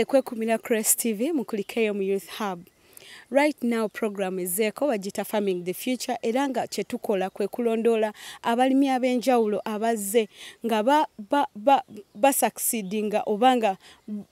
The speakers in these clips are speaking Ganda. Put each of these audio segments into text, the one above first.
Mwagale kwekumira Crest TV mukulikeyo mu Youth Hub. Right now program ezeko wajita Farming the Future eranga chetukola kwe kulondola abalimi abenjawulo abazze nga ba succeedinga obanga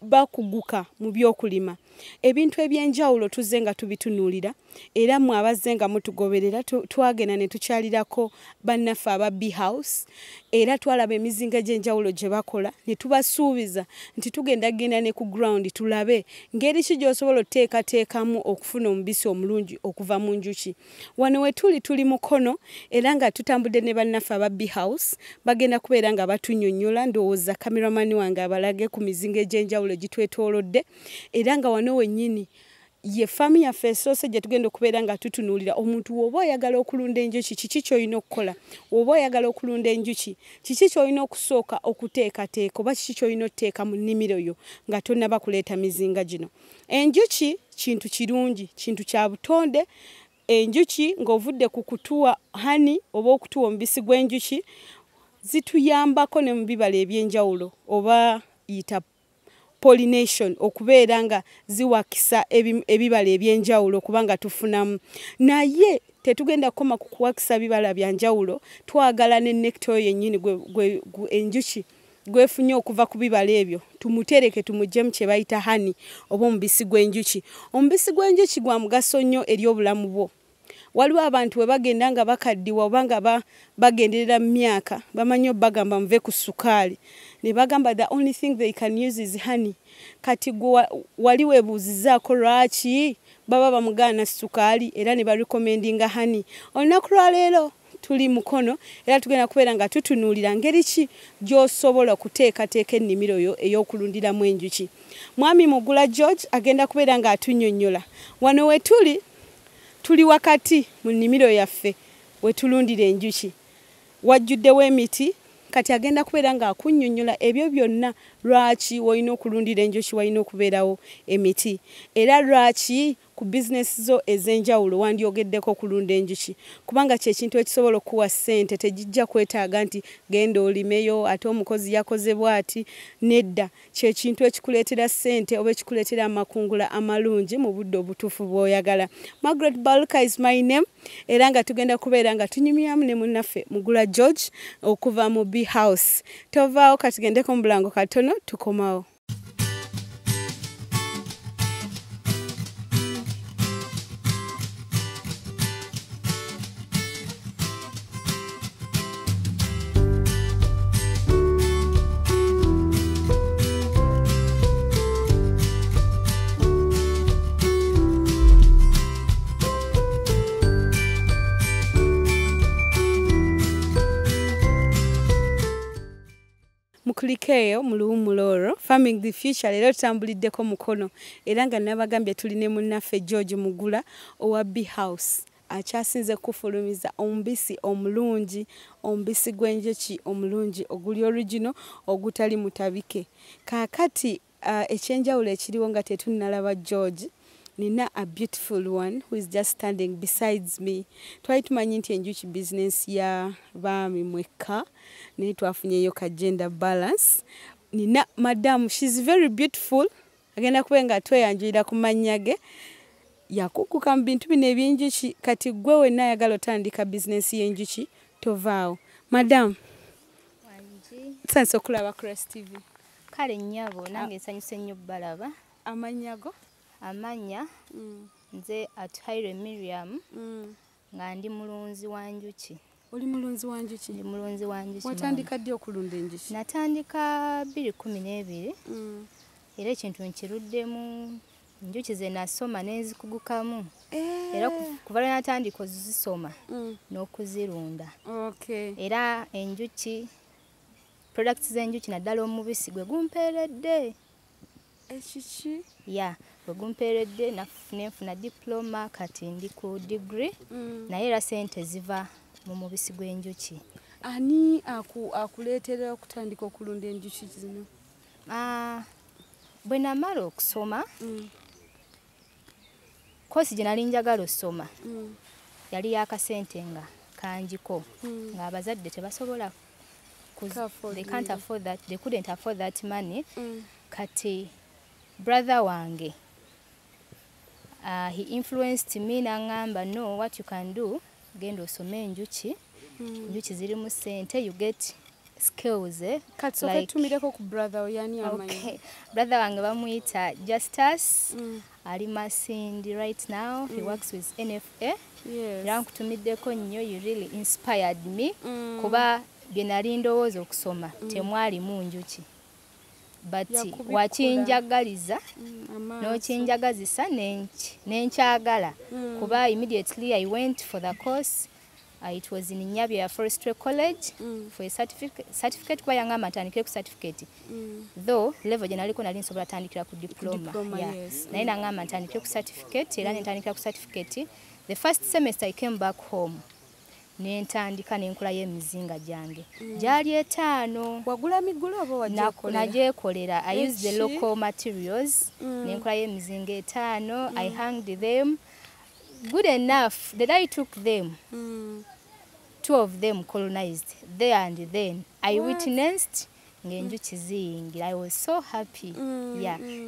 bakuguka mu byokulima. Ebintu ebyenjawulo tuzenga tubitunulira era mu abazenga mutugoberera twagena ne tukyalirako bannafa aba Bee House era twalaba emizinga gyenjawulo gye bakola ne tubasuubiza nti tugenda genda ne ku ground tulabe ngeri ki gy'osobola oteekateekamu okufuna omubisi omulungi okuva mu njuki. Wano we tuli mukono era nga tutambudde ne bannafa aba Bee House bagenda kubeera nga batunnyonnyola ndowooza kameramani wange abalage ku mizinga egy'enjawulo gitwetoolodde era nga wano wennyini ye fami ya fesose gye tugenda okubeera nga tutunuulira omuntu woba oyagala okulunda enjuki kiki ky'olina okukola, woba oyagala okulunda enjuki kiki ky'olina okusooka okuteekateeka oba kiki ky'olina otteeka mu nnimiro yo nga tonnaba kuleeta mizinga gino. Enjuki kintu kirungi, kintu kya butonde. Enjuki ng'ovudde ku kutuwa hani oba okutuwa omubisi gw'enjuki zituyambako ne mu bibala ebyenjawulo oba yita pollination okubeera nga ziwakisa ebibala ebyenjawulo kubanga tufunamu. Naye tetugenda koma ku kuwakisa bibala byanjawulo, twagala ne nectar yennyini enjuki gwefunye okuva ku bibala ebyo tumutereke tumuggyemu kye bayita hani oba omubisi gw'enjuki. Omubisi gw'enjuki gwa mugaso nnyo eri obulamu bwo. Waliwo abantu we bagenda nga bakaddiwa oba nga bagenderera mu myaka bamanyi bagamba muve ku sukaali ne bagamba the only thing they can use is honey. Kati wali weebuuzizaako lwaki baba bamugaana sukaali era ne barecommendinga honey. Olunaku lwa leero tuli mukono era tugenda kubeera nga tutunuulira ngeri ki gy'osobola okuteekateeka ennimiro yo ey'okulundiramu enjuki. Mwami Mugula George agenda kubeera nga atunnyonnyola wano we tuli wakati mu nnimiro yaffe we tulundira enjuki. Wajjuddewo emiti kati agenda kubeera nga akunnyonnyola ebyo byonna lwaki walina okulundira enjuki walina okubeerawo emiti era lwaki ku business zo ez'enjawulo wandyogeddeko okulunda enjuki kubanga kyekintu ekisobola okuwa ssente tegijja kwetaaga nti genda olimeyo ate omukozi yakoze bw'ati nedda. Kyekintu ekikuleetera ssente oba ekikuleetera amakungula amalungi mu budde obutuufu bw'oyagala. Margaret Baluka is my name era nga tugenda kubeera nga tunyumyamu ne munnaffe Mugula George okuva mu Bee House. Tovaawo katugendeko mu bulango katono tukomawo. Mukulikeyo muluwumuloro Farming the Future leero tutambuliddeko mukono era nga nabagambye tuline munnaffe George Mugula owa Bee House akyasinze kufulumiza omubisi omulungi, omubisi gw'enjuki omulungi oguli original ogutali mutabike. Kaakati ekyenjawulo ekiriwo nga tetunnalaba George nina a beautiful one who is just standing besides me. Twali tumanyi nti enjuki business ya baami mwekka naye twafunyeyo ka gender balance. Nina madam, she's very beautiful. Agenda kuba nga tweyanjulira ku mannya ge. Yakukuka mu bintu bino eby'enjuki kati gwe wenna ayagala otandika business y'enjuki tovaawo. Madam, sansa okulaba Crest TV. Kale nnyabo nange nsanyuse nnyo balaba. Amannya go? Amanya nze Atuhaire Miriam nga ndi mulunzi wa njuki. Oli mulunzi wa njuki? Ndi mulunzi wa njuki. Watandika ddi okulunda enjuki? Natandika 2012 era ekintu nkiruddemu enjuki ze nasoma n'ezikugukamu era kuva lwe natandika ozisoma n'okuzirunda. Okay. Era enjuki products z'enjuki naddala omubisi gwe gumpeeredde. Ekiki? Ya, gumpeeredde nafuna diploma kati ndi ku degree naye era ssente ziva mu mubisi gw'enjuki. Ani akuleetera okutandika okulunda enjuki zino? Bwe namala okusoma kosi gye nali njagala osoma yali yakasente nga kanjiko ng'abazadde tebasobola they can't afford that, they couldn't afford that money. Kati brother wange he influenced me n'angamba, no, what you can do, genda osome enjuki. Enjuki zirimu ssente, you get skills, Kati soka tumireko ku brother oyani amanyi. Okay. Brother wange bamuyita Justus. Ali Masindi right now. He works with NFA. Yes. Yankutumiddeko nnyo, you really inspired me. Kuba bye nali ndowooza okusoma temwali mu njuki. But wakinjagaliza n'okinjagazisa nenkyagala. Kuba immediately I went for the course. It was in Nyabya Forestry College for a certificate kwa yangamba ntandikire ku certificate. Though level jenaliko nali nsobola tandikira ku diploma. Yes. Naye nangamba ntandikire ku certificate era ntandikira ku certificate. The first semester I came back home. Nentandika nenkola y'emizinga gyange. Gyali 5. Wagula migulo oba wagyekolera? Nagyekolera. I used the local materials. Nenkola y'emizinga 5. I hanged them. Good enough that I took them. 2 of them colonized there and then. I witnessed ngenjuki ziyingira. I was so happy.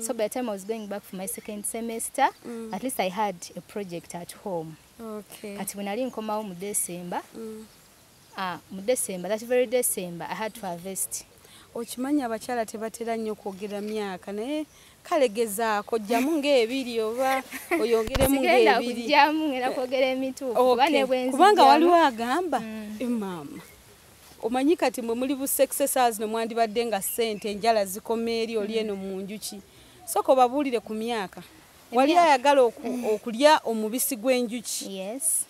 So by the time I was going back for my second semester, at least I had a project at home. Okay. Kati bwe nali nkomawo mu December, that very December, I had to harvest. Okimanyi abakyala tebatera nnyo kwogera myaka naye kale gezaako ojjamu ng'ebiri oba oyongeremu ng'ebiri. Sigenda kujjamu ngenda kwogera emituufu. Kubanga waliwo agamba maama omanyi kati mwe muli bu successors ne mwandibadde nga ssente enjala zikoma eri oli eno mu njuki. Soko babuulire ku myaka. Wali ayagala okulya omubisi gw'enjuki. Yes.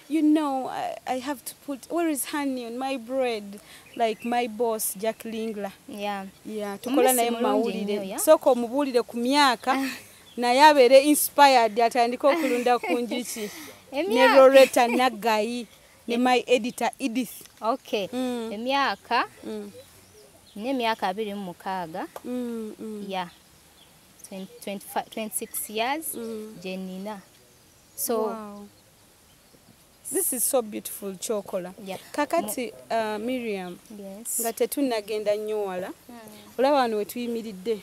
You know, I have to put, where is honey on my bread? Like my boss, Jack Lingler. Yeah. Yeah, tukola naye mawulire. Soko omubuulire ku myaka naye abeere inspired atandika okulunda ku njuki. Ne Loretta Nagayi ne my editor Edith. Okay. Emyaka n'emyaka 26. Yeah. 26 years, Jenina. So, wow. This is so beautiful, chokola. Yeah. Kakati Miriam. Yes. Nga tetunnagenda nnyo wala. Olaba wano we tuyimiridde.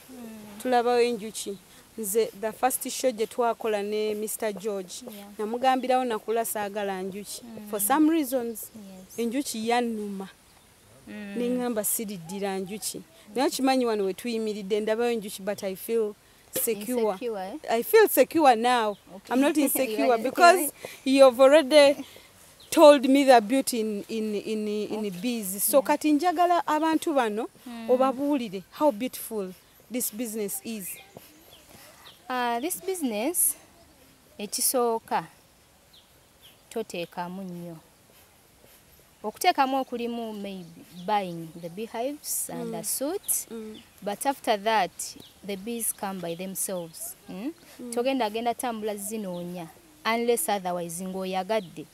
Tulabawo enjuki. Nze the first show gye twakola ne Mr. George. Namugambirawo nakula saagala njuki. For some reasons, enjuki yannuma. Nengamba siriddira njuki. Naye kimanyi wano we tuyimiridde ndabawo enjuki, but I feel secure. I feel secure now. Okay. I'm not insecure because you've already told me the beauty in bees. So kati njagala abantu bano obabuulire how beautiful this business is. This business ekisooka toteekamu nnyo. Okuteekamu okulimu maybe buying the beehives and the suits, but after that the bees come by themselves. Togenda tambula zinoonya unless otherwise ng'oyagadde.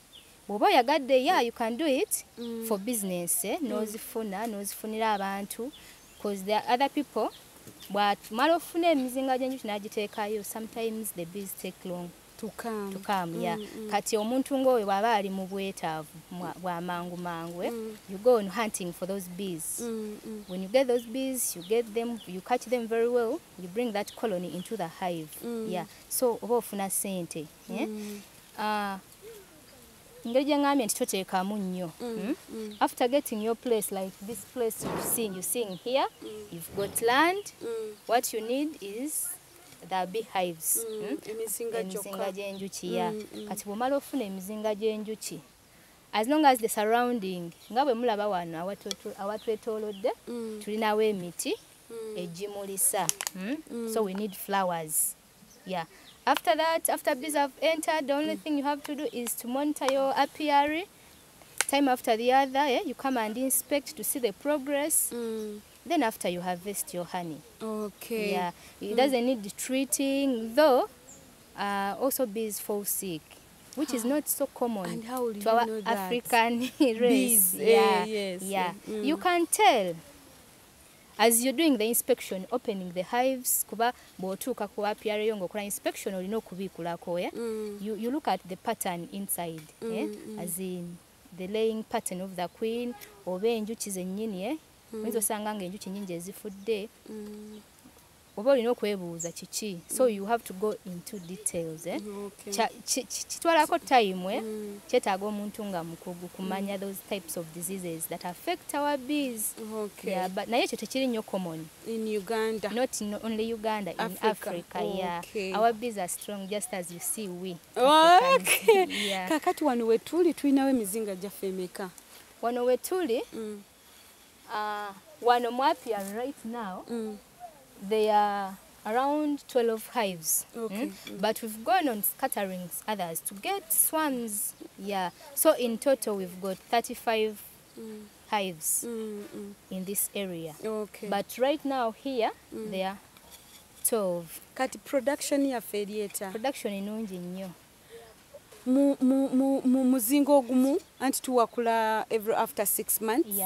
Bw'oba oyagadde, yeah, you can do it for business, n'ozifunira abantu, because there are other people bw'atumala ofuna emizinga gy'enjuki n'agiteekayo, sometimes the bees take long to come. Yeah. Kati omuntu ng'oyo bw'aba ali mu bwetaavu bwa mangu, you go on hunting for those bees. When you get those bees, you get them, you catch them very well, you bring that colony into the hive. Yeah. So oba ofuna sente. Ngeri gye ngambye nti toteekamu nnyo. After getting your place, like this place you're seeing here, you've got land. What you need is the beehives. Emizinga gy'enjuki. Kati bw'omala ofuna emizinga gy'enjuki, as long as the surrounding, nga bwe mulaba wano awatwetoolodde, tulinawo emiti egimulisa. So we need flowers. Yeah. After that, after bees have entered, the only thing you have to do is to monitor your apiary. Time after the other, you come and inspect to see the progress. Then after you harvest your honey. Okay. Yeah. It doesn't need treating, though also bees fall sick, which is not so common to our African race. Yeah. You can tell as you're doing the inspection, opening the hives, kuba bw'otuuka ku apiary yo ng'okola inspection olina okubiikulako. You look at the pattern inside, as in the laying pattern of the queen, oba enjuki zennyini. Oyinza osanga ng'enjuki nnyingi ezifudde, oba olina okwebuuza kiki, so you have to go into details. Kitwalako time, kyetaaga omuntu nga mukugu kumanya those types of diseases that affect our bees. But naye ekyo tekiri nnyo common in Uganda, not only Uganda, in Africa. Our bees are strong, just as you see we. Kakati wano wetuli tulinawo emizinga gyaffe emeka? Wano wetuli wano mwapya right now, they are around 12 hives. But we've gone on scattering others to get swarms. So in total we've got 35 hives in this area. But right now here they are 12. Kati production yaffe erieta? Production ennungi nnyo. Mu muzinga ogumu anti tuwakula every after 6 months.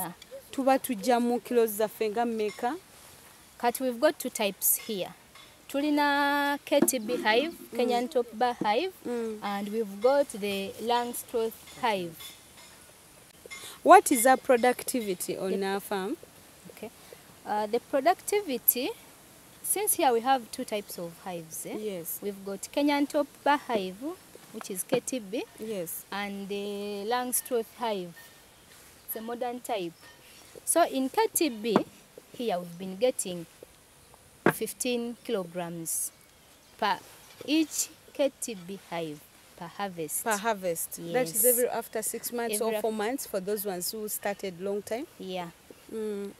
Tuba tujjamu kilos zaffe nga mmeka? Kati we've got 2 types here. Tulina KTB hive, Kenyan top bar hive, and we've got the Langstroth hive. What is our productivity on our farm? The productivity, since here we have 2 types of hives. We've got Kenyan top bar hive, which is KTB, and the Langstroth hive. It's a modern type. So in KTB, here we've been getting 15 kilograms per each KTB hive per harvest. Per harvest. That is every after 6 months or 4 months for those ones who started long time?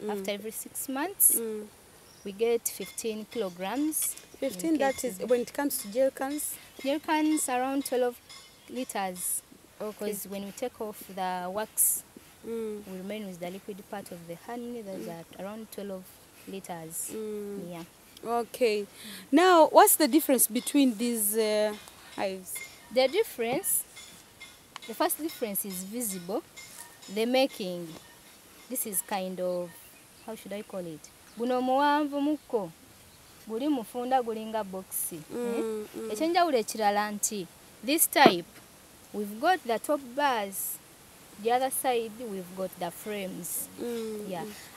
After every 6 months, we get 15 kilograms. 15, that is when it comes to gel cans? Gel cans around 12 liters. Because when we take off the wax, we remain with the liquid part of the honey. Those are around 12 liters. Now, what's the difference between these hives? The difference, the first difference is visible. The making, this is kind of, how should I call it? Guno muwanvu muko, guli mufunda gulinga boxi. Ekyenjawulo ekirala nti, this type, we've got the top bars. The other side, we've got the frames.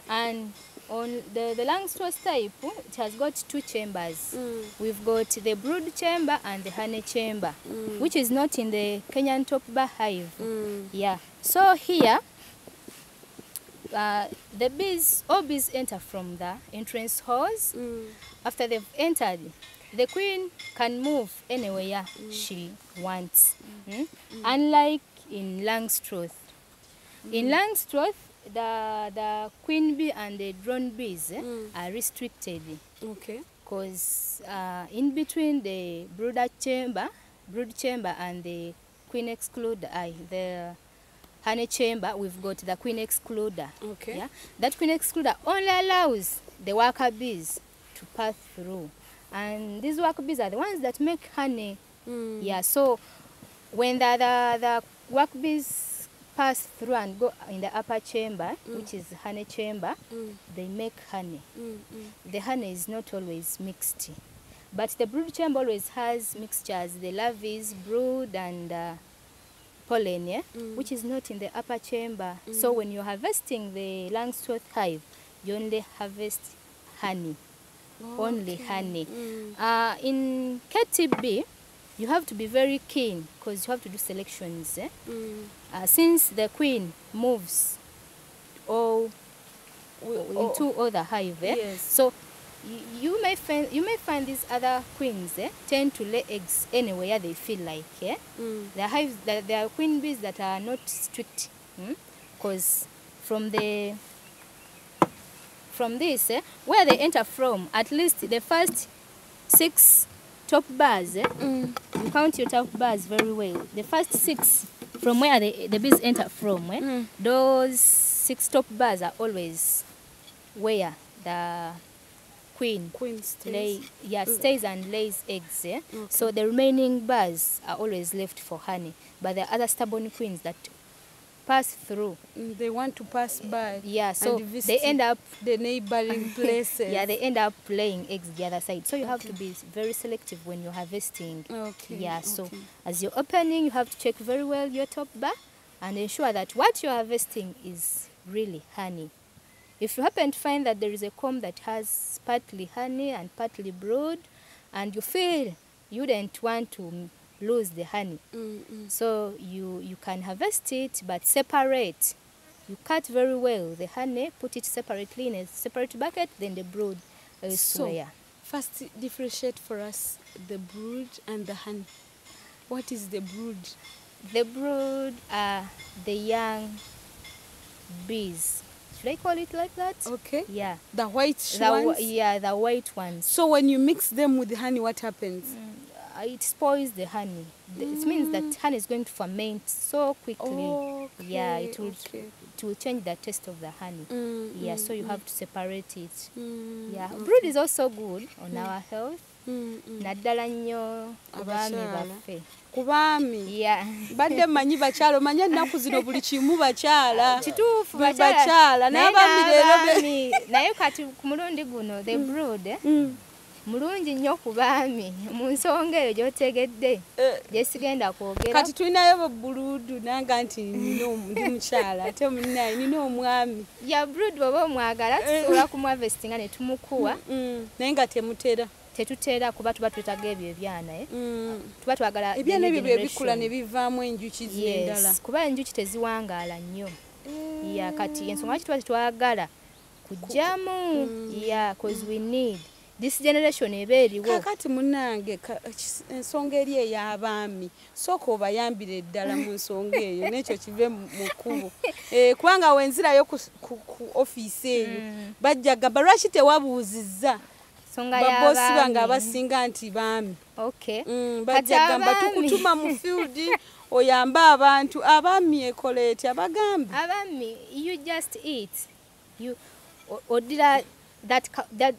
And on the Langstroth type, it has got 2 chambers. We've got the brood chamber and the honey chamber, which is not in the Kenyan top bar hive. So here, the bees, all bees enter from the entrance halls. After they've entered, the queen can move anywhere she wants. Unlike in Langstroth. In Langstroth, the queen bee and the drone bees are restricted. Because in between the brood chamber and the queen excluder, the honey chamber, we've got the queen excluder. That queen excluder only allows the worker bees to pass through. And these worker bees are the ones that make honey. So when the work bees pass through and go in the upper chamber, which is honey chamber, they make honey. The honey is not always mixed, but the brood chamber always has mixtures, the larvae, brood, and pollen, which is not in the upper chamber. So when you're harvesting the Langstroth hive, you only harvest honey, only honey. In KTB, you have to be very keen because you have to do selections. Since the queen moves into other hive, so you may find these other queens tend to lay eggs anywhere they feel like. The hives, there are queen bees that are not strict, because from this, where they enter from, at least the first 6 top bars, you count your top bars very well. The first 6 from where the bees enter from, those 6 top bars are always where the queen stays and lays eggs. So the remaining bars are always left for honey. But the other stubborn queens that pass through, they want to pass by. So they end up the neighboring places. They end up laying eggs the other side. So you have to be very selective when you're harvesting. So as you're opening, you have to check very well your top bar and ensure that what you're harvesting is really honey. If you happen to find that there is a comb that has partly honey and partly brood, and you feel you don't want to lose the honey, so you can harvest it, but separate. You cut very well the honey, put it separately in a separate bucket, then the brood elsewhere. So, first differentiate for us the brood and the honey. What is the brood? The brood are the young bees. Should I call it like that? Okay. Yeah. The white ones? Yeah, the white ones. So when you mix them with the honey, what happens? It spoils the honey. It means that honey is going to ferment so quickly. Okay. Yeah, it will change the taste of the honey. Yeah, so you have to separate it. Yeah, brood is also good on our health. Naddala nnyo kubaami baffe. Kubaami. Yeah. Badde manyi bakyala manya nnaku zino buli kimu bakyala. Kituufu bakyala n'abaami leero naye kati ku mulundi guno the brood mulungi nnyo ku baami mu nsonga eyo gy'otegedde gyesigenda kwogera. Kati tulinayo buluudu nanga nti ndi mukyala ate munnaye nina omwami. Ya brood bw'oba omwagala tusobola kumwavestinga ne tumukuwa. Naye nga temutera. Tetutera kuba tuba twetaaga ebyo ebyana tuba twagala ebyana ebyo bwe bikula ne bivaamu enjuki z'endala. Kuba enjuki teziwangaala nnyo. Ya kati ensonga lwaki tuba tetwagala kujjamu. Yeah, because we need this generation eba eriwo. Kakati munnange ensonga eri ey'abaami sooka obayambire ddala mu nsonga eyo n'ekyo kive mu kkubo. Kubanga wenzirayo ku ofiisi eyo bajjagamba lwaki tewabuuzizza babosi bange abasinga nti baami. Okay. Bajjagamba tukutuma mu field oyambe abantu. Abaami ekola etya abagambe? Abaami, you just eat. You odira that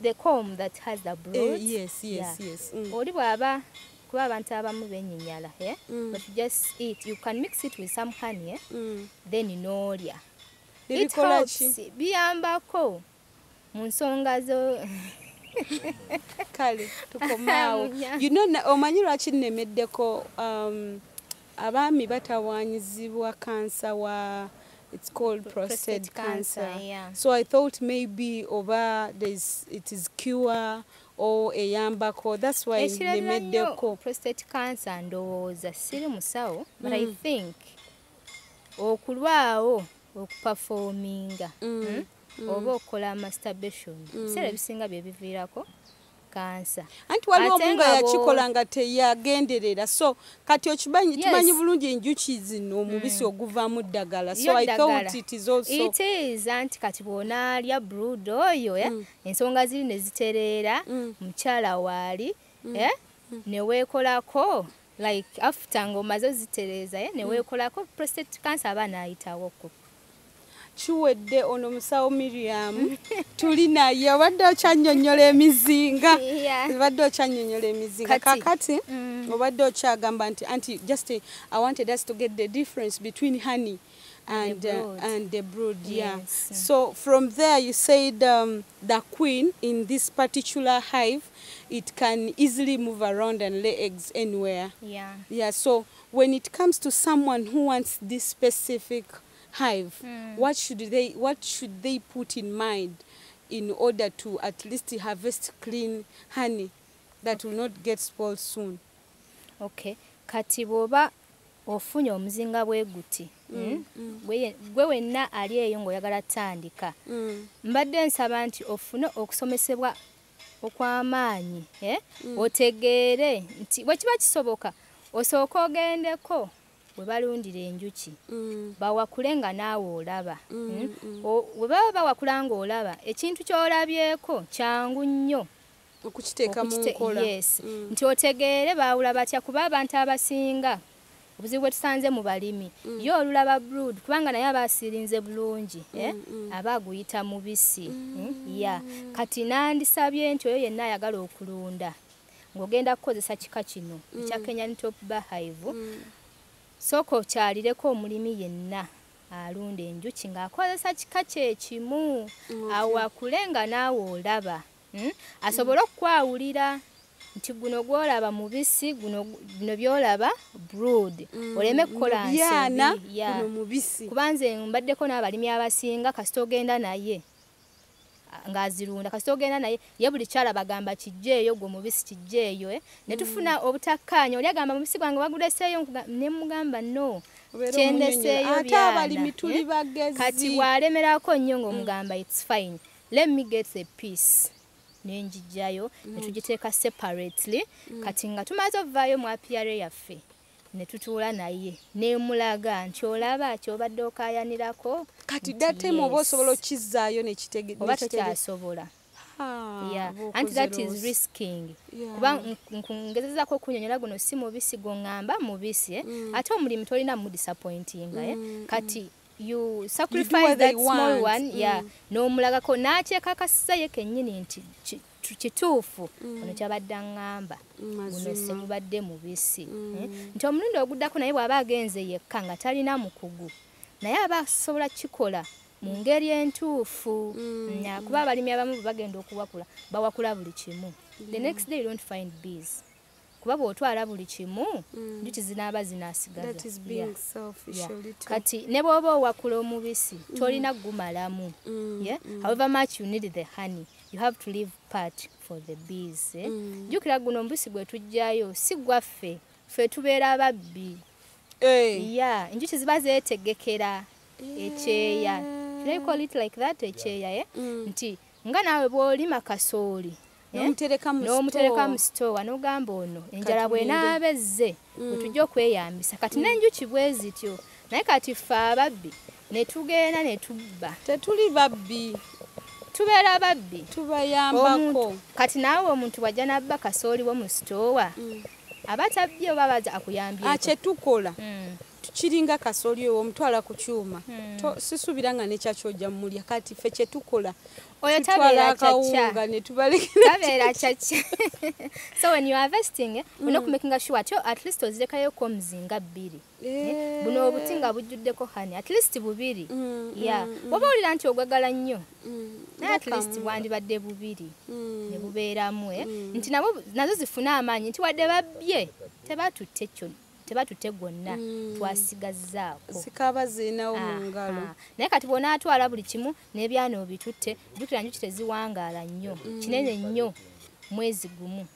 the comb that has the brood. Yes. Oli bwaba kuba abantu abamu benyinyala, but you just eat. You can mix it with some honey, then inolya. It helps. Biyambako mu nsonga zo. Kale tukomaawo. You know omanyi lwaki nnemeddeko abaami batawaanyizibwa cancer wa it's called prostate cancer. Yeah. So I thought maybe it is cure or eyambako. That's why nnemeddeko. Prostate cancer ndowooza siri musawo, but I think okulwawo okuperforminga oba okola masturbation biseera bisinga bye biviirako cancer. Anti waliwo omunga yakikola nga teyagenderera. So kati okimanyi tumanyi bulungi enjuki zino omubisi oguvaamu ddagala. So I thought it is also. It is anti kati bw'onaalya brood oyo ensonga ziri ne zitereera mukyala waali ne weekolako like after ng'omaze ozitereeza ne weekolako prostate cancer aba naayitawoko. Chiwedde ono musawo Miriam tuli naye obadde okyannyonnyola emizinga. Obadde okyannyonnyola emizinga kakati obadde okyagamba nti anti just I wanted us to get the difference between honey and the brood. Yes. So from there you said the queen in this particular hive, it can easily move around and lay eggs anywhere. Yeah. So when it comes to someone who wants this specific hive, what should they put in mind in order to at least harvest clean honey that will not get spoiled soon? Okay. Kati bwoba ofunye omuzinga bwe guti gwe wenna ali eyo ng'oyagala tandika, mbadde nsaba nti ofune okusomesebwa okw'amaanyi, otegeere nti bwe kiba kisoboka osooka ogendeko we balundira enjuki bawakule nga naawe olaba. We baba bawakula ng'olaba ekintu ky'olabyeko kyangu nnyo okukiteeka mu nkola. Yes. Nti otegeere baawula batya kuba abantu abasinga obuzibu bwe tusanze mu balimi ye olulaba brood kubanga naye abaasirinze bulungi aba aguyita mubisi. Kati nandisabye nti oyo yenna ayagala okulunda ng'ogenda kukozesa kika kino ekya Kenyan top bar hive, sooka okyalireko omulimi yenna alunda enjuki ng'akozesa kika kye kimu awakule nga naawe olaba asobole okukwawulira nti guno gwolaba mubisi guno byolaba brood oleme kukola nsobi guno mubisi. Kubanze mbaddeko n'abalimi abasinga kasita ogenda naye ngazirunda kasi ogenda naye ye buli kyala bagamba kijjeeyo gwe mubisi kijjeeyo ne tufuna obutakkaanya oli agamba mubisi gwange waguleseeyo ne mugamba no kyendeseeyo byana kati bwalemerako nnyo ng'omugamba it's fine let me get a piece nenjijjayo ne tugiteeka separately kati nga tumaze ovaayo mu apiare yaffe ne tutuula naye neemulaga nti olaba kyobadde okaayanirako kati datemu oba osobola okizzaayo nekitege oba tokyasobola anti that is risking kuba ngezezaako okunyonyola guno si mubisi gwoŋŋamba mubisi ate omulimu tolina mudisappointinga kati you sacrifice that small one n'omulagako n'ateeka akasiza ye kennyini nti kituufu ono kyabadde aŋŋamba guno semubadde mubisi nti omulundi oguddako naye bw'aba agenze yekka nga talina mukugu naye aba asobola kikola mu ngeri entuufu kuba abalimi abamu bagenda okuwakula bawakula buli kimu the next day you don't find bees kuba bw'otwala buli kimu njuki zinaaba zinaasigaza kati ne bw'oba owakula omubisi tolina gumalamu however much you need the honey you have to leave part for the bees jjukira guno omubisi gwe tujjayo si gwaffe ffe tubeera ababbi enjuki ziba zeetegekera ekyeya they call it like that ekyeya nti nga naawe bw'olima kasooli n'omutereka mu store n'ogamba ono enjala bw'enaaba ezze wetujja okweyambisa kati n'enjuki bwe zityo naye kati ffe ababbi ne tugenda ne tubba tetuli babbi tubeera babbi tubayambako kati naawe omuntu wajja nabba kasooli wo mu store aba tabbye oba baza akuyambyeko kyetukola tukiringa kasooli owo omutwala ku kyuma sisuubira nga nekyakyojja mumulya kati ffe kyetukola oyo tabeera kyakya ne tubalekera tabeera kyakya so when you are harvesting olina okumakinga sure ati at least ozirekayoku omuzinga 2 buno obuti nga bujjuddeko hani at least 2 oba olira nti ogwagala nnyo naye at least bwandibadde 2 ne bubeeramu nti nazo zifuna amaanyi nti wadde babbye tebatutte kyo tebatutte gwonna twasigazzaako sikaba zinawo mu ngalo naye kati bw'onaatwala buli kimu n'ebyana obitutte jjukira njuki teziwangaala nnyo kinene nnyo mwezi gumu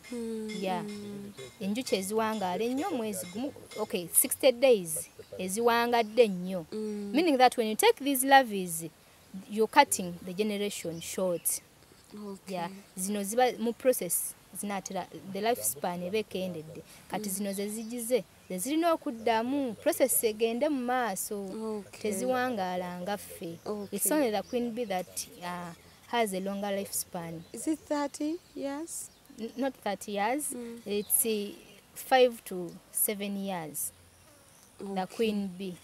enjuki eziwangaala ennyo mwezi gumu 60 days eziwangadde nnyo meaning that when you take these larvaes you're cutting the generation short zino ziba mu process zinatera the life span eba ekendedde kati zino zezigize zirina okuddamu process egende mu maaso teziwangaala nga ffe it's only the queen bee that has a longer life span. Is it 30 years? Not 30 years, it's 5 to 7 years. The queen bee.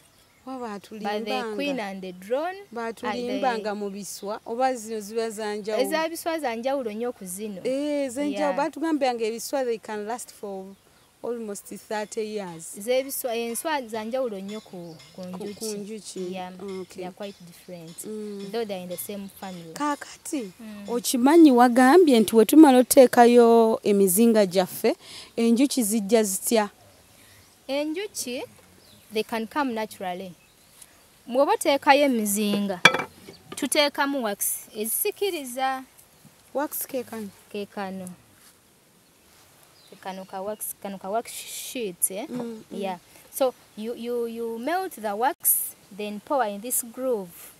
But the queen and the drone batulimbanga mu biswa oba zino ziba zanjawulo ezabiswa zanjawulo nnyo ku zino zenjawulo batugambanga ebiswa they can last for almost 30 years zebiswa enswa zanjawulo nnyo ku njuki they are quite different though they are in the same family. Kakati okimanyi wagambye nti wetumala oteekayo emizinga gyaffe enjuki zijja zitya? Enjuki they can come naturally. Mwoba oteekayo emizinga tuteekamu wax ezisikiriza. Wax kekano? Kekano ka wax sheets so you melt the wax then pour in this groove.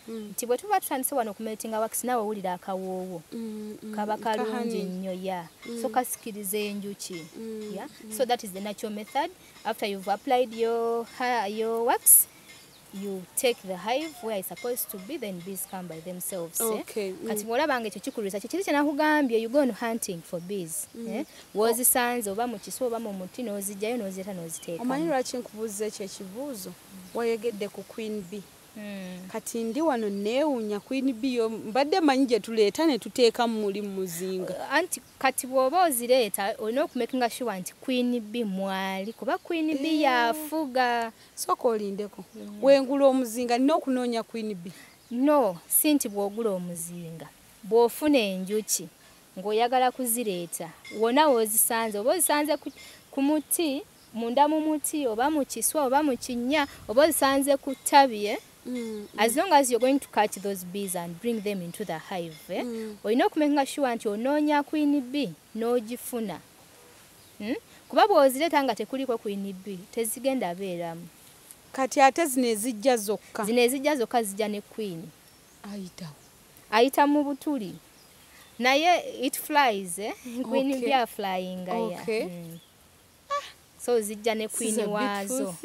Nti bwe tuba tutandise wano okumeltinga wax naawe owulira akawoowo kaba kalungi nnyo so kasikiriza enjuki so that is the natural method. After you've applied your wax you take the hive where it's supposed to be, then bees come by themselves. Kati bw'olabanga ekyo kikulisa kiki kyenakugambye you go on hunting for bees w'ozisanze oba mu kiswa oba mu muti n'ozijjayo n'ozireta n'oziteekamu. Omanyi lwaki nkubuuza ekyo ekibuuzo wayogedde ku queen bee kati ndi wano neewuunya queen bee mbadde manyi gye tuleeta ne tuteeka muli mu muzinga anti kati bw'oba ozireeta olina okumakinga sure nti queen bee mwali kuba queen bee yafuga sooka olindeko wengula omuzinga nina okunoonya queen bee no si nti bw'ogula omuzinga bw'ofuna enjuki ng'oyagala kuzireeta wonna w'ozisanze oba ozisanze ku muti munda mu muti oba mu kiswa oba mu kinnya oba ozisanze ku ttabi As long as you're going to catch those bees and bring them into the hive, olina okumenga sure nti onoonya queen bee n'ogifuna. Kuba bw'ozireeta nga tekuliko queen bee tezigenda beeramu. Kati ate zino ezijja zokka. Zino ezijja zokka zijja ne queen. Ayita mu butuli. Naye it flies, queen bee are flying. So zijja ne queen waazo.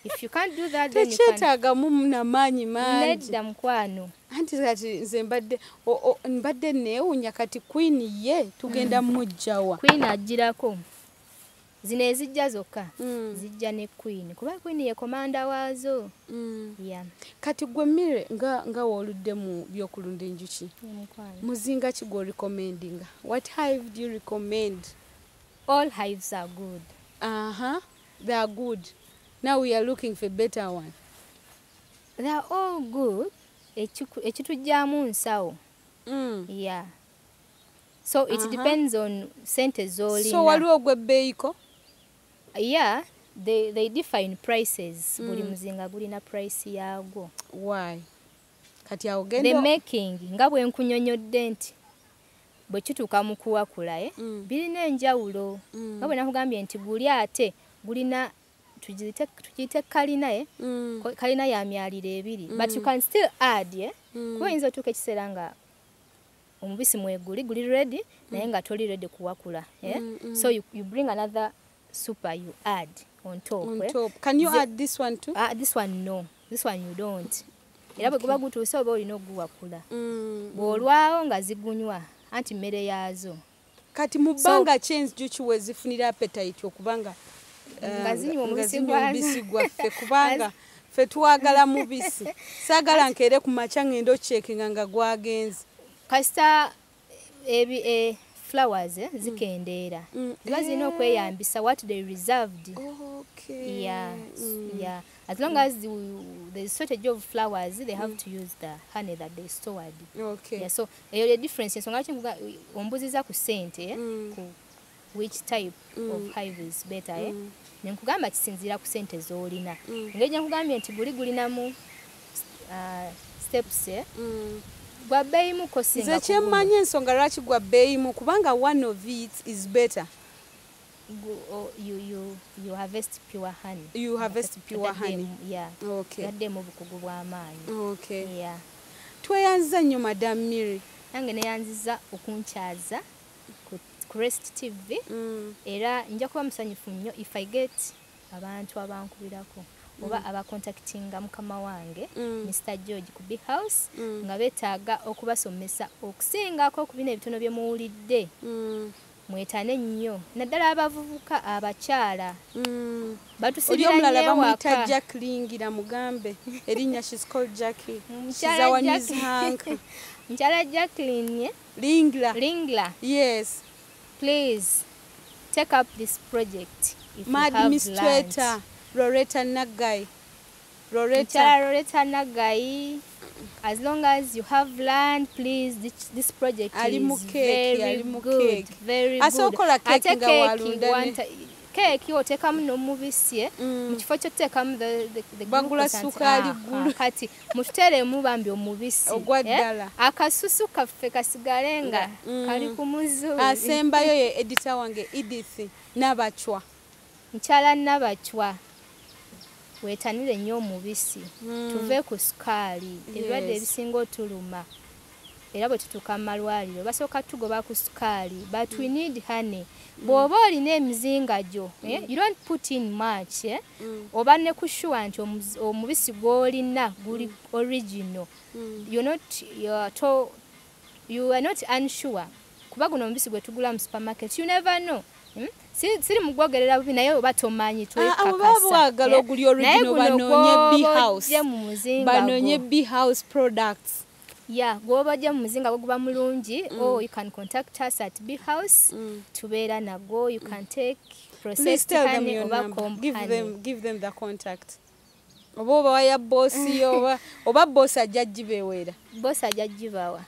If you can't do that, then you can. Tekyetaaga na maanyi mangi. Nedda mukwano. Anti kati nze mbadde neewuunya kati queen ye tugenda mujjawa. Queen agirako. Zino ezijja zokka zijja ne queen. Kuba queen ye komanda waazo. Kati gwe Mire nga wooludde mu by'okulunda enjuki. Muzinga ki gwe recommendinga? What hive do you recommend? All hives are good. They are good. Now we are looking for a better one. They are all good. Ekitujjaamu nsawo. Yeah. So it depends on sente z'olina. So waliwo gwe beeyiko? Yeah. They differ in prices. Buli muzinga gulina price yaagwo. Why? Kati awo gendo. The making nga bwe nkunyonyodde nti bwe kituuka mu kuwakula birina enjawulo. Nga bwe nakugambye nti guli ate gulina tugiyite kalina kalina ya myaliro ebiri. But you can still add kuba oyinza otuuka ekiseera nga omubisi guli ready naye nga toli ready kuwakula. So you bring another super you add on top. Can you add this one too? This one no. This one you don't. Era bwe guba gutuuse oba olina oguwakula. Bw'olwawo nga zigunywa anti mmere yaazo. Kati mu bbanga enjuki we zifunira appetite okubanga nga zinywa omubisi gwaffe kubanga ffe twagala mubisi. Saagala nkeere ku makya ngenda ocekinga nga gwagenze. Kasita flowers zikendeera. Ziba zirina okweyambisa what they reserved. Yeah. As long as there's shortage of flowers, they have to use the honey that they stored. Yeah, so the difference is ombuziza ku sente which type of hive is better. Nkugamba kisinziira ku sente z'olina. Engeri gye nkugambye nti gulinamu steps gwa bbeeyimu kosinga. Nze kyemmanyi ensonga lwaki gwa bbeeyimu kubanga one of it is better. You harvest pure honey. You harvest pure honey. Yeah. Okay. Yaddemu obukugu bw'amaanyi. Okay. Yeah. Tweyanziza nnyo Madam Miri. Nange neyanziza okunkyaza ku Rest TV. Era nja kuba musanyufu nnyo if I get abantu abankubirako oba abacontactinga mukama wange Mr. George ku Bee House nga beetaaga okubasomesa okusingako ku bino ebitono bye muwulidde. Mwetane nnyo naddala abavubuka abakyala batusibira nnyo ewaka. Bamuyita Jack Lingira mugambe erinnya she's called Jackie. She's our news anchor. Mchala Jacqueline Lingla. Yes. Please take up this project if Mad you have Administrator land. Loretta Nagai. Loretta Nagai. As long as you have land, please, this project is very good. Very good. Cake otekamu n'omubisi mu kifo ky'otekamu the bagula sukali gulu kati mututeremu bambi omubisi ogwaddala akasusu kaffe kasigale nga kali ku muzu. Asembayo ye editor wange Edith Nabachwa. Nkyala Nabachwa. Weetanire nnyo omubisi tuve ku sukaali ebirwadde ebisinga otuluma era bwe tutuuka mu malwaliro basooka tugoba ku sukaali but we need honey. Bw'oba olina emizinga gyo you don't put in much oba ne kushuwa nti omubisi gw'olina guli original. You are not unsure kuba guno omubisi gwe tugula mu supermarket you never know. Siri mugwogerera bubi naye oba tomanyi twekakasa oguli original banoonye Bee House. Banoonye Bee House products. Yeah, gwobaje mu muzinga guba mulungi. Oh, you can contact us at Bee House. Tubeera nago you can take processed honey oba give them the contact. Oba waya boss oba boss ajajibewera. Boss ajajibawa.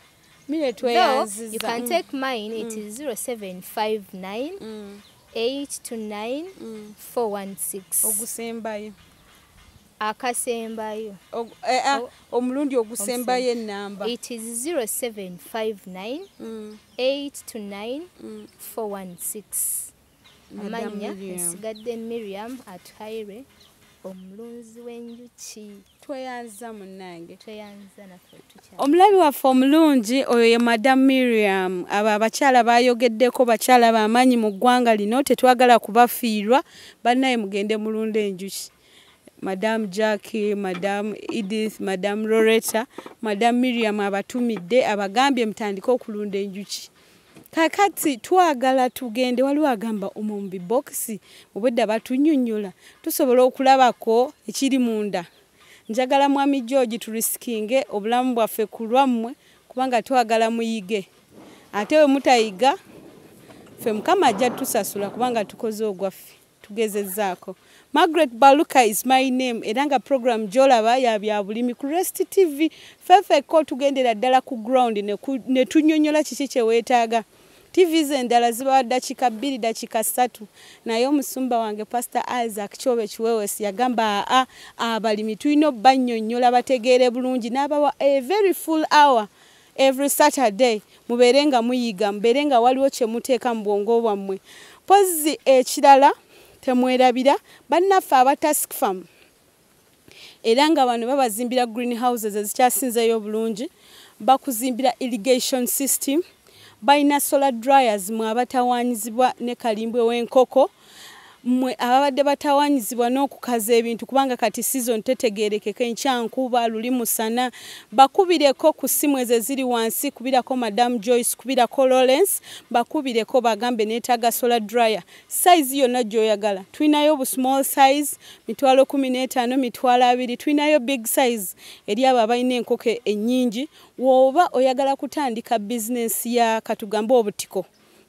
Mire tweyanziza. You can take mine. It is 0759 829 416. Ogusembayo. akasembayo omulundi ogusembayo ennamba it is 0759 829 416 amanya nsigadde Miriam at Haire omulunzi w'enjuki. Tweyanza munnange, tweyanza naffe tukyali. Omulabi waffe omulungi oyo ye Madam Miriam. Abo abakyala bayogeddeko, bakyala b'amaanyi mu ggwanga lino, tetwagala kubafiirwa, bannaye mugende mulunda enjuki. Madam Jackie, Madam Edith, Madam Loretta, Madam Miriam abatumidde, abagambye mutandike okulunda enjuki. Kakati twagala tugende, waliwo agamba omumbi boxi obwedda batunnyonnyola tusobola okulabako ekiri munda. Njagala mwami George turiskinge obulamu bwaffe ku lwammwe kubanga twagala muyige. Ate we mutayiga ffe Mukama ajja tusasula kubanga tukoze ogwaffe, tugezezzaako. Margaret Baluka is my name. Eranga program jolaba ya bya bulimi ku Rest TV. Fefe ko tugendera ddala ku ground ne tunnyonnyola kiki kye weetaaga. TV zendala ziba dakika 2 dakika 3 naye omusumba wange Pastor Isaac Chobe Chiwewesi yagamba abalimi tulina bannyonnyola bategeere bulungi n'abawa a very full hour every Saturday muberenga muyiga mberenga waliwo kye muteeka mu bwongo bwammwe. Pozi ekirala temwerabira bannaffe aba Task Farm era nga bano babazimbira greenhouses ezikyasinzeyo bulungi, bakuzimbira irrigation system, baina solar dryers mwe abatawanyizibwa ne kalimbwe w'enkoko, mwe ababadde batawanyizibwa n'okukaza ebintu kubanga kati season tetegeerekeka enkyankuba luli musana, bakubireko ku ssimu ezo ziri wansi, kubirako Madam Joyce, kubirako Lawrence, bakubireko bagambe neetaaga solar dryer size yonna gy'oyagala. Tulinayo bu small size mitwalo 15, mitwalo 2, tulinayo big size eri abo abalina enkoko ennyingi. Woba oyagala kutandika business ya katugambe obutiko,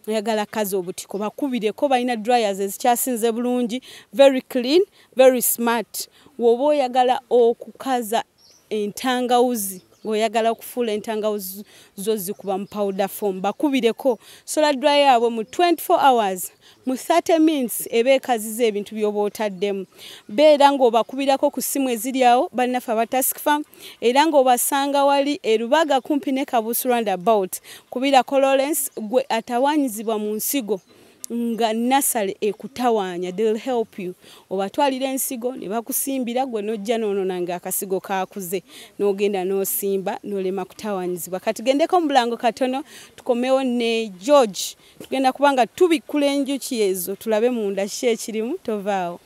oyagala kazi obutiko, bakubireko balina dryers ezikyasinze bulungi, very clean, very smart. Woba oyagala okukaza entangawuzi, oyagala okufuula entangawuzi zo zikuba mu powder form, bakubireko solar dryer yabwe mu 24 hours mu 30 minutes ebeekaziza ebintu by'oba otaddemu. Beera ng'obakubirako ku ssimu eziri awo bannaffe aba Task Farm era ng'obasanga wali erubaga kumpi ne Kabusu roundabout. Kubirako Lawrence gwe atawanyizibwa mu nsigo nga nasale ekutawaanya, they'll help you. Obatwalira ensigo ne bakusimbira gwe nojja nono nange akasigo kakuze n'ogenda n'osimba n'olema kutawanyizibwa. Katugendeko mu bulango katono tukomewo ne George, tugenda kubanga tubikula enjuki ezo tulabe munda kiki ekirimu, tovaawo.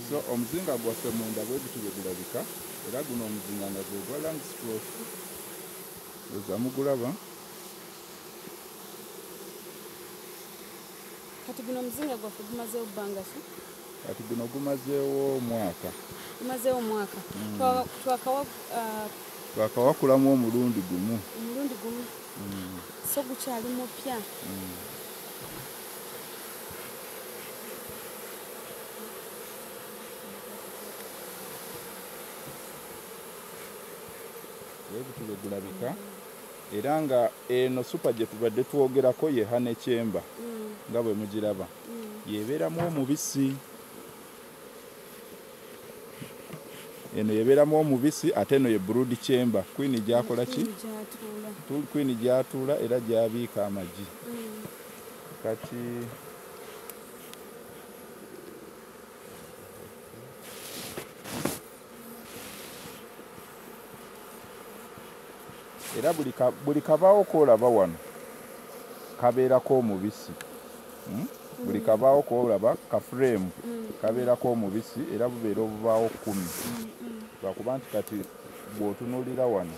So omuzinga gwaffe munda bwe bitule gulabika era guno omuzinga nga gwe gwa Langstroth oza mugulaba. Kati guno omuzinga gwaffe gumazeewo bbanga ki? Kati guno gumazeewo omwaka. Gumazeewo omwaka. Twakawakulamu omulundi gumu. Omulundi gumu. So gukyali mupya. Ebitule gulabika era nga eno super gye tubadde twogerako ye hane chamber nga bwe mugiraba yebeeramu omubisi. Eno yebeeramu omubisi ate eno ye brood chamber. Queen gyakola ki? Queen gyatuula era gyabiika amagi. Kati era buli kabaawo koolaba wano kabeerako omubisi. Buli kabaawo koolaba ka frame kabeerako omubisi era bubeera obubaawo 10. Lwakuba nti kati bw'otunuulira wano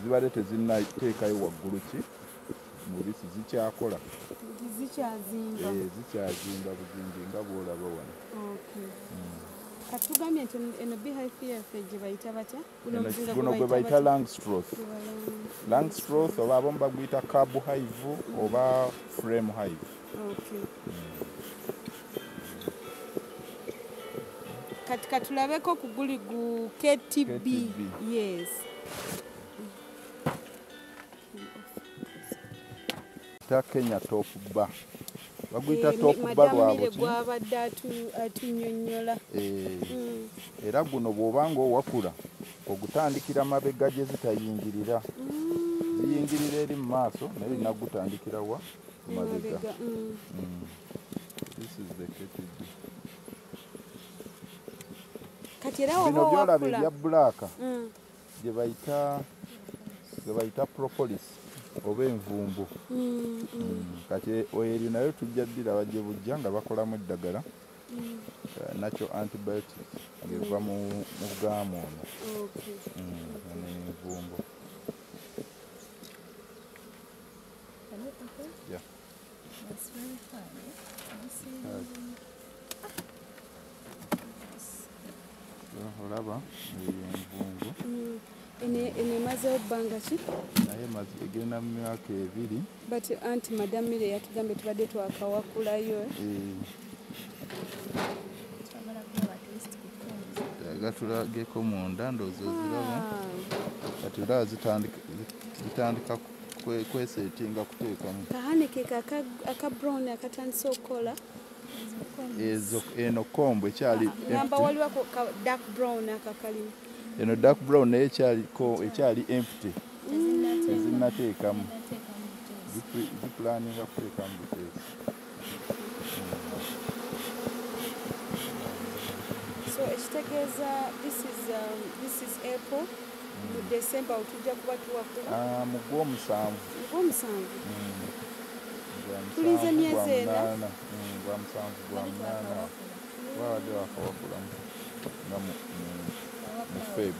zibadde tezinnateekayo waggulu ki mubisi zikyakola. Zikyazimba buzingi nga bw'olaba wano. Kati tugambye nti eno beehive yaffe gye bayita batya? Guno gwe bayita Langstroth. Langstroth oba abamu baguyita cab hive oba frame hive. Kati katulabeko ku guli gu KTB. Yes. Kenya top bar. Baguyita top bar lwabo ki? Gwabadde atunyonnyola. Era guno bw'obanga owakula ogutandikira mabega gye zitayingirira. Ziyingirira eri mu maaso naye nagutandikira wa mabega. This is the KTB. Kati era oba bino byolaba wakula ebya bbulaaka gye bayita propolis oba envumbo. Kati eri nayo tujja ddira bajje bujja nga bakolamu eddagala natural antibiotics ng'eva mu gaamu ono. Envumbo. Yeah. That's very fine. Olaba envumbo. eno emazeewo bbanga ki? Naye egenda mu myaka 2. But anti Madam Mire yatugambye tubadde twakawakulayo. Gatulageko munda ndowooza oziraba. Kati olaba zitandika kweseetinga kuteekamu. Kahanike aka brown akatandise okukola. Eno kombo ekyali ngamba waliwo ka dark brown akakalimu. Eno dark brown naye ekyali empty. Ezinnateekamu. Ziplaninga kuteekamu buteesi. So ekitegeeza this is April. Mu December otujja kuba tuwakula. Mu Gw'omusanvu. Tulize myezi ena. Gw'omusanvu Gw'omunaana. Babadde bakawakulamu nga mu Feb.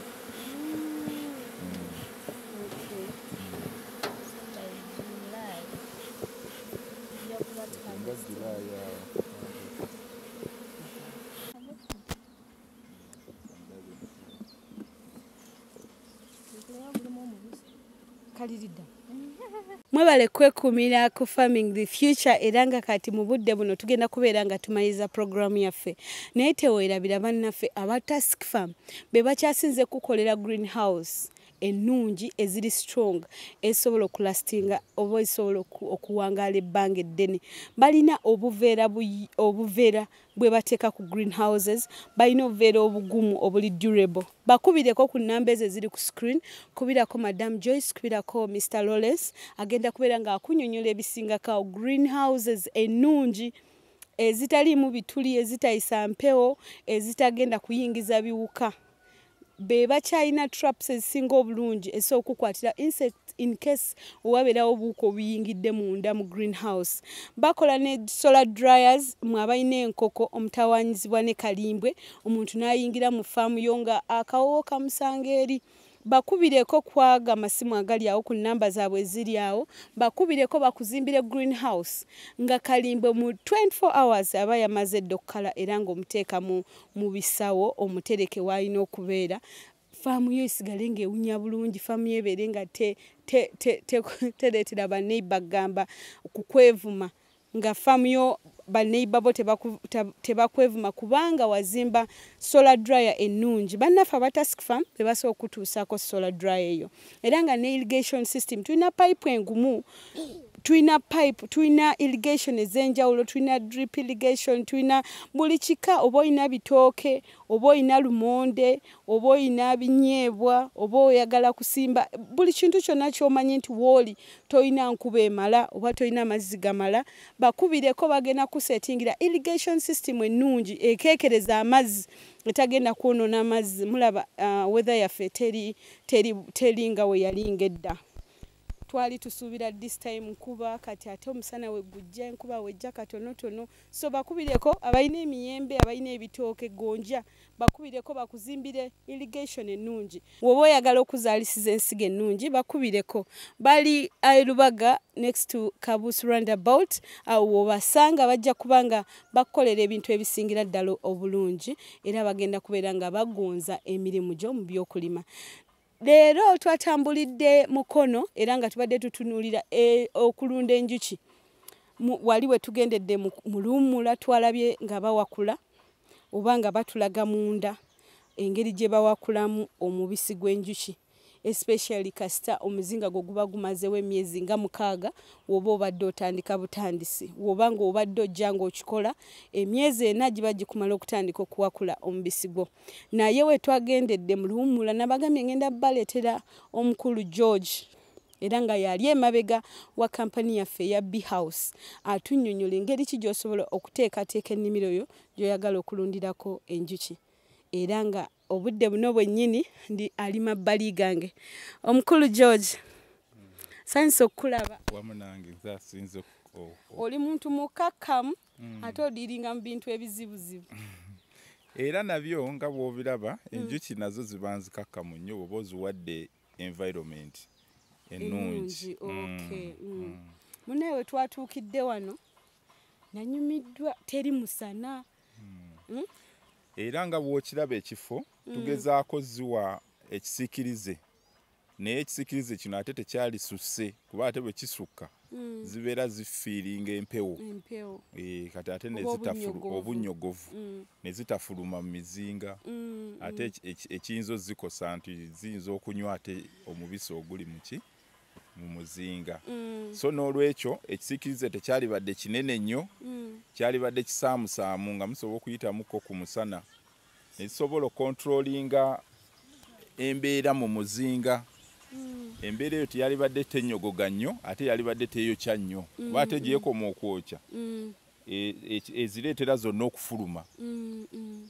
Mwebale kwekuumira ku Farming the Future era nga kati mu budde buno tugenda kubeera nga tumaliza programu yaffe. Naye teweerabira bannaffe aba Task Farm be bakyasinze kukolera greenhouse ennungi eziri strong esobola okulastinga oba esobola okuwangaala ebbanga eddene. Balina obuveera bwe bateeka ku greenhouses, balina obuveera obugumu obuli durable. Bakubireko ku nnamba ezo eziri ku screen, kubirako Madam Joyce, kubirako Mr. Lawrence, agenda kubeera nga akunyonyola ebisingako greenhouses ennungi ezitaliimu bituli, ezitayisa mpewo, ezitagenda kuyingiza biwuka. Be bakyalina traps ezisinga obulungi esobola okukwatira insect in case owabeerawo obuwuka obuyingidde munda mu greenhouse. Bakola ne solar dryers mwabalina enkoko omutawaanyizibwa ne kalimbwe omuntu n'ayingira mu faamu yo nga akawoowo kamusanga eri. Bakubireko kwaga amasimu agali awo ku nnamba zaabwe eziri awo. Bakubireko bakuzimbire greenhouse nga kalimbwe mu 24 hours aba yamaze dda okukala era ng'omuteeka mu bisawo omutereke w'alina okubeera. Faamu yo esigale ng'ewunya bulungi, faamu yo ebeere nga tereetera banneiba kugamba kukwevuma, nga faamu yo banneiba bo tebakwevuma kubanga wazimba solar dryer ennungi. Bannaffe aba Task Farm be basobola okutuusaako solar dryer eyo. Era nga ne irrigation system tulina pipe engumu tuina pipe, tuina irrigation ez'enjawulo, tuina drip irrigation, tuina buli kika, oba oyina bitooke, oba oyina lumonde, oba oyina binyeebwa, oba oyagala kusimba, buli kintu kyonna ky'omanyi nti wooli toyina nkuba emala oba toyina amazzi gamala, bakubireko bagenda kusetingira irrigation system ennungi ekeekereza amazzi etagenda kwonoona amazzi. Mulaba weather yaffe teri nga we yalinga edda. Twali tusuubira this time nkuba, kati ate omusana we gujja, enkuba wejja katonotono. So bakubireko abalina emiyembe, abalina ebitooke, gonja, bakubireko bakuzimbire irrigation ennungi. Woba oyagala okuzaalisiza ensigo ennungi, bakubireko. Bali Lubaga next to Kabusu roundabout, awo wobasanga bajja kubanga bakolera ebintu ebisingira ddala obulungi era bagenda kubeera nga bagonza emirimu gyo mu by'okulima. Leero twatambulidde Mukono era nga tubadde tutunuulira okulunda enjuki. Wali we tugendedde mu luwummula twalabye nga bawakula oba nga batulaga munda engeri gye bawakulamu omubisi gw'enjuki, especially kasita omuzinga gwo guba gumazewo emyezi nga 6 woba obadde otandika butandisi, woba nga obadde ojja ng'okikola emyezi 4 giba gikumala okutandika okuwakula omubisi gwo. Naye we twagendedde mu luwummula nabagambye ngenda baleetera omukulu George era nga yali emabega wa kampani yaffe ya Bee House atunnyonnyola engeri ki gy'osobola okuteekateeka ennimiro yo gy'oyagala okulundirako enjuki. Era nga obudde buno bwennyini ndi ali mabbali gange. Omukulu George, sanyusa okukulaba. Wamu nange nsinze Oli muntu mukakkamu ate odiringa mu bintu ebizibuzibu. Era nabyo nga bw'obiraba enjuki nazo ziba nzikakkamu nnyo oba oziwadde environment ennungi. Okay. Munewe twatuukidde wano nanyumiddwa, teri musana. Era nga bw'okiraba ekifo tugezaako ziwa ekisiikirize, naye ekisiikirize kino ate tekyali susse kuba ate bwe kisukka zibeera zifiiringa empewo. Kati ate obunnyogovu ne zitafuluma mu mizinga ate ekiyinza ozikosa nti ziyinza okunywa ate omubisi oguli mu muzinga. So n'olwekyo ekisiikirize tekyalibadde kinene nnyo, kyalibadde kisaamusaamu nga musobola okuyitamuko ku musana ne zisobola okontrolinga embeera mu muzinga. Embeera eyo teyalibadde tenyogoga nnyo ate yalibadde teyokya nnyo kuba ate gyekoma okwokya ezireetera zonna okufuluma.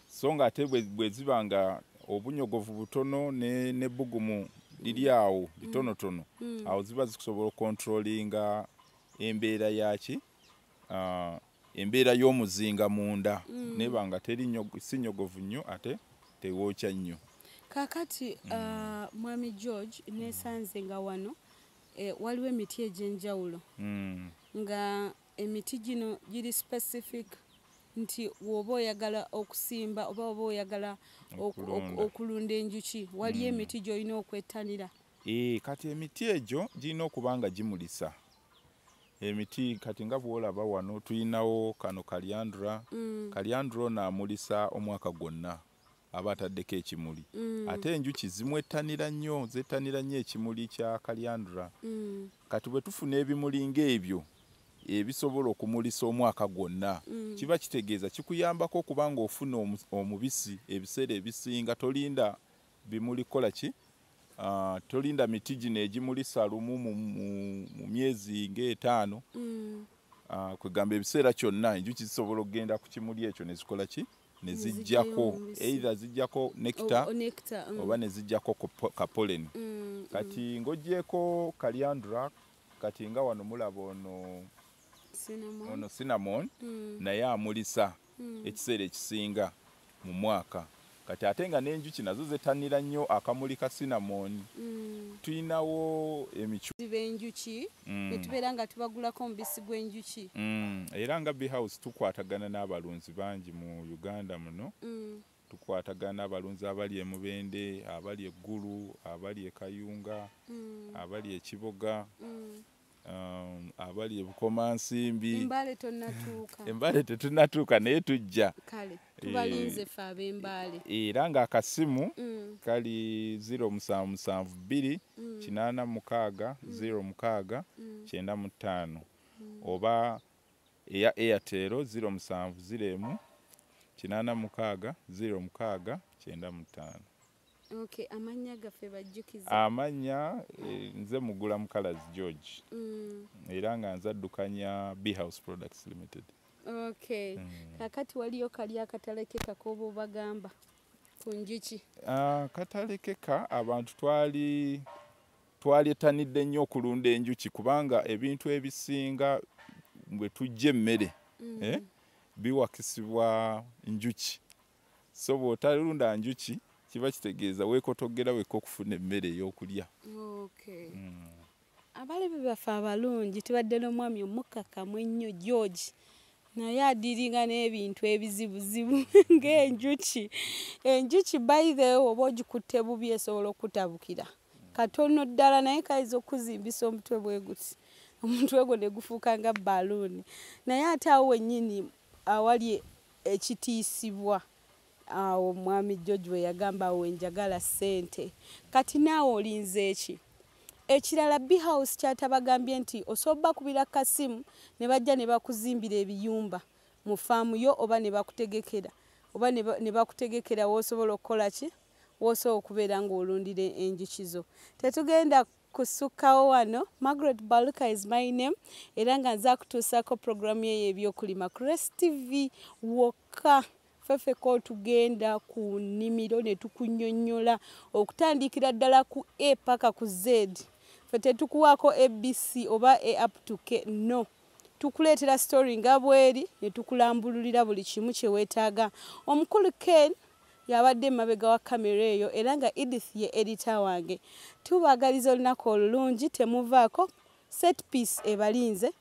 So nga ate bwe ziba nga obunyogovu butono n'ebbugumu liri awo litonotono, awo ziba zikusobola okontrolinga embeera yaki embeera y'omuzinga munda neba nga si nyogovu nnyo ate tewookya nnyo. Kakati Mwami George nesanze nga wano waliwo emiti egy'enjawulo nga emiti gino giri specific nti woba oyagala okusimba oba woba oyagala okulunda enjuki waliyo emiti gy'olina okwettanira. Kati emiti egyo girina okuba nga gimulisa. Emiti kati nga bw'olaba wano tuyinawo kano kalyandra. Kalyandra ono amulisa omwaka gwonna aba ataddeko ekimuli. Ate enjuki zimwettanira nnyo, zettanira nnyo ekimuli kya kalyandra. Kati bwe tufuna ebimuli ng'ebyo ebisobola okumulisa omwaka gwonna kiba kitegeeza kikuyambako okuba nga ofuna omubisi ebiseera ebisinga. Tolinda bimuli kola ki? Tolinda miti gino egimulisa lumu mu myezi ng'etaano. Kwegamba ebiseera kyonna enjuki zisobola okugenda ku kimuli ekyo ne zikola ki? Ne zijjako either zijjako nectar oba ne zijjako ka pollen. Kati ng'oggyeko kalyandra, kati nga wano mulaba ono cinnamon naye amulisa ekiseera ekisinga mu mwaka. Kati ate nga n'enjuki nazo zettanira nnyo akamuli ka cinnamon. Tuyinawo b'enjuki ne tubeera nga tubagulako omubisi gw'enjuki. Era nga Bee House tukwatagana n'abalunzi bangi mu Uganda muno. Tukwatagana n'abalunzi abali e Mubende, abali e Ggulu, abali e Kayunga, abali e Kiboga, abali e Bukomansimbi. Embale tetunnatuuka naye tujja. Kale tubalinze ffe ab'Embale. Era ng'akasimu kali 0772 86 06 95 oba eya Airtel 0701 86 06 95. Okay, amanya gaffe bajjukiza. Amanya nze mugula Mukalas George. Era nga nzaddukanya Beehouse Products Limited. Okay. Kakati waliyo kali akatalekeka kobo bagamba ku njuki. Katalekeka abantu twalyetanidde nnyo okulunda enjuki kubanga ebintu ebisinga bwe tujja emmere biwakisibwa njuki. So bw'otalunda njuki kiba kitegeeza weekotogera wekka okufuna emmere ey'okulya. Okay. Abalabe baffe abalungi tubadde n'omwami omukakamu ennyo George. Naye adiringa n'ebintu ebizibuzibu ng'enjuki. Enjuki by the way oba ogikutte bubi esobola okutabukira. Katono ddala naye kayinza okuzimbisa omutwe bwe guti. Omutwe gwo ne gufuuka nga balloon. Naye ate awo wennyini awali ekitiisibwa awo omwami George we yagamba awo njagala ssente. Kati naawe olinze eki? Ekirala Beehouse kyatabagambye nti osobola kubira kasimu ne bajja ne bakuzimbira ebiyumba mu faamu yo oba ne bakutegekera oba ne bakutegekera w'osobola okukola ki? W'osobola okubeera ng'olundira enjuki zo. Tetugenda kusukkawo wano. Margaret Baluka is my name. Era nga nza kutuusaako programu yeyo ebyokulima Crest TV wokka. Fefe ko tugenda ku nnimiro ne tukunnyonnyola okutandikira ddala ku A paka ku Z. Fe tetukuwaako ABC oba A up to K. No. Tukuleetera story nga bweri ne tukulambululira buli kimu kye weetaaga. Omukulu Ken yabadde emabega wa kamera eyo era nga Edith ye editor wange. Tubaagaliza olunaku olulungi temuvaako. Set piece ebalinze.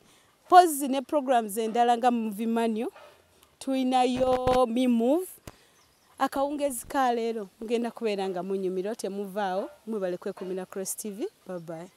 Pause ne programs endala nga movie manual. Tuinayo Me Move. Akawungezi ka leero mugenda kubeera nga munyumiro temuvaawo. Mwebale kwekumira Crest TV. Bye bye.